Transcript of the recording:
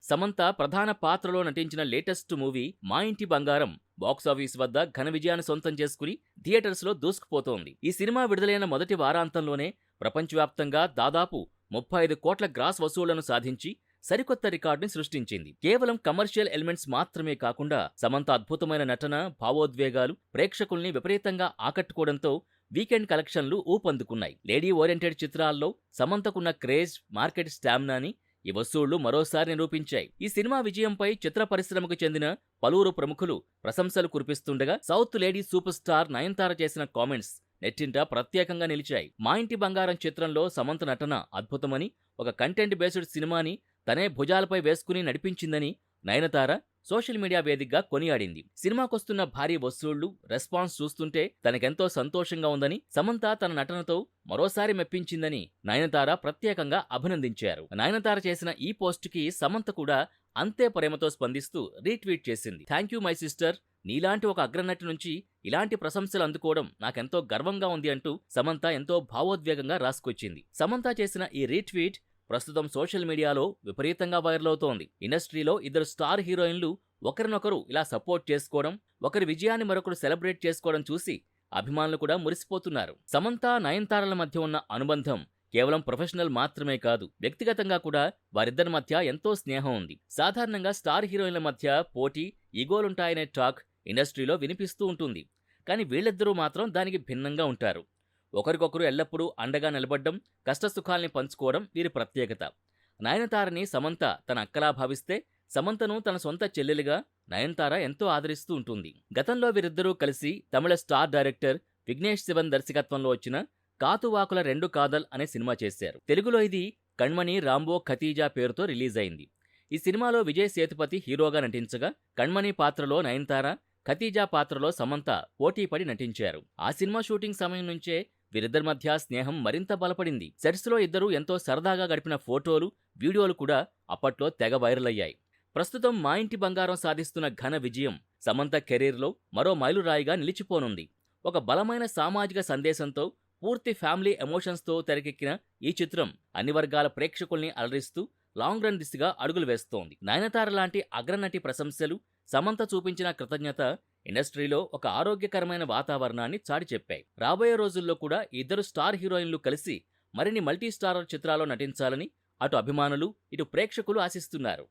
సమంత ప్రధాన పాత్రలో నటించిన లేటెస్ట్ మూవీ మా ఇంటి బంగారం బాక్సాఫీస్ వద్ద ఘన విజయాన్ని సొంతం చేసుకుని థియేటర్స్లో దూసుకుపోతోంది. ఈ సినిమా విడుదలైన మొదటి వారాంతంలోనే ప్రపంచవ్యాప్తంగా దాదాపు 35 కోట్ల గ్రాస్ వసూళ్లను సాధించి సరికొత్త రికార్డుని సృష్టించింది. కేవలం కమర్షియల్ ఎలిమెంట్స్ మాత్రమే కాకుండా సమంత అద్భుతమైన నటన, భావోద్వేగాలు ప్రేక్షకుల్ని విపరీతంగా ఆకట్టుకోవడంతో వీకెండ్ కలెక్షన్లు ఊపందుకున్నాయి. లేడీ ఓరియంటెడ్ చిత్రాల్లో సమంతకున్న క్రేజ్, మార్కెట్ స్టామినాని ఈ వసూళ్లు మరోసారి నిరూపించాయి. ఈ సినిమా విజయంపై చిత్ర పరిశ్రమకు చెందిన పలువురు ప్రముఖులు ప్రశంసలు కురిపిస్తుండగా south lady super star Nayanthara చేసిన కామెంట్స్ నెట్టింట ప్రత్యేకంగా నిలిచాయి. మా ఇంటి బంగారం చిత్రంలో సమంత నటన అద్భుతమని, ఒక కంటెంట్ బేస్డ్ సినిమాని తనే భుజాలపై వేసుకుని నడిపించిందని నయనతార సోషల్ మీడియా వేదికగా కొనియాడింది. సినిమాకొస్తున్న భారీ వసూళ్లు, రెస్పాన్స్ చూస్తుంటే తనకెంతో సంతోషంగా ఉందని, సమంత తన నటనతో మరోసారి మెప్పించిందని నయనతార ప్రత్యేకంగా అభినందించారు. నయనతార చేసిన ఈ పోస్టుకి సమంత కూడా అంతే ప్రేమతో స్పందిస్తూ రీట్వీట్ చేసింది. థ్యాంక్ యూ మై సిస్టర్, నీలాంటి ఒక అగ్రనటి నుంచి ఇలాంటి ప్రశంసలు అందుకోవడం నాకెంతో గర్వంగా ఉంది అంటూ సమంత ఎంతో భావోద్వేగంగా రాసుకొచ్చింది. సమంత చేసిన ఈ రీట్వీట్ ప్రస్తుతం సోషల్ మీడియాలో విపరీతంగా వైరల్ అవుతోంది. ఇండస్ట్రీలో ఇద్దరు స్టార్ హీరోయిన్లు ఒకరినొకరు ఇలా సపోర్ట్ చేసుకోవడం, ఒకరి విజయాన్ని మరొకరు సెలబ్రేట్ చేసుకోవడం చూసి అభిమానులు కూడా మురిసిపోతున్నారు. సమంత, నయనతారల మధ్య ఉన్న అనుబంధం కేవలం ప్రొఫెషనల్ మాత్రమే కాదు, వ్యక్తిగతంగా కూడా వారిద్దరి మధ్య ఎంతో స్నేహం ఉంది. సాధారణంగా స్టార్ హీరోయిన్ల మధ్య పోటీ, ఈగోలుంటాయనే టాక్ ఇండస్ట్రీలో వినిపిస్తూ ఉంటుంది. కానీ వీళ్ళిద్దరూ మాత్రం దానికి భిన్నంగా ఉంటారు. ఒకరికొకరు ఎల్లప్పుడూ అండగా నిలబడ్డం, కష్టసుఖాల్ని పంచుకోవడం వీరి ప్రత్యేకత. నయనతారని సమంత తన అక్కలా భావిస్తే, సమంతను తన సొంత చెల్లెలిగా నయనతార ఎంతో ఆదరిస్తూ ఉంటుంది. గతంలో వీరిద్దరూ కలిసి తమిళ స్టార్ డైరెక్టర్ విఘ్నేష్ శివన్ దర్శకత్వంలో వచ్చిన కాతువాకుల రెండు కాదల్ అనే సినిమా చేశారు. తెలుగులో ఇది కణ్మణి రాంబో ఖతీజా పేరుతో రిలీజ్ అయింది. ఈ సినిమాలో విజయ్ సేతుపతి హీరోగా నటించగా, కణ్మణి పాత్రలో నయనతార, ఖతీజా పాత్రలో సమంత పోటీపడి నటించారు. ఆ సినిమా షూటింగ్ సమయం నుంచే వీరిద్దరి మధ్య స్నేహం మరింత బలపడింది. సెట్స్లో ఇద్దరూ ఎంతో సరదాగా గడిపిన ఫోటోలు, వీడియోలు కూడా అప్పట్లో తెగ వైరల్ అయ్యాయి. ప్రస్తుతం మా ఇంటి బంగారం సాధిస్తున్న ఘన విజయం సమంత కెరీర్లో మరో మైలురాయిగా నిలిచిపోనుంది. ఒక బలమైన సామాజిక సందేశంతో, పూర్తి ఫ్యామిలీ ఎమోషన్స్తో తెరకెక్కిన ఈ చిత్రం అన్ని వర్గాల ప్రేక్షకుల్ని అలరిస్తూ లాంగ్ రన్ దిశగా అడుగులు వేస్తోంది. నయనతార లాంటి అగ్రనటి ప్రశంసలు, సమంత చూపించిన కృతజ్ఞత ఇండస్ట్రీలో ఒక ఆరోగ్యకరమైన వాతావరణాన్ని చాటి చెప్పాయి. రాబోయే రోజుల్లో కూడా ఇద్దరు స్టార్ హీరోయిన్లు కలిసి మరిన్ని మల్టీ స్టారర్ చిత్రాల్లో నటించాలని అటు అభిమానులు, ఇటు ప్రేక్షకులు ఆశిస్తున్నారు.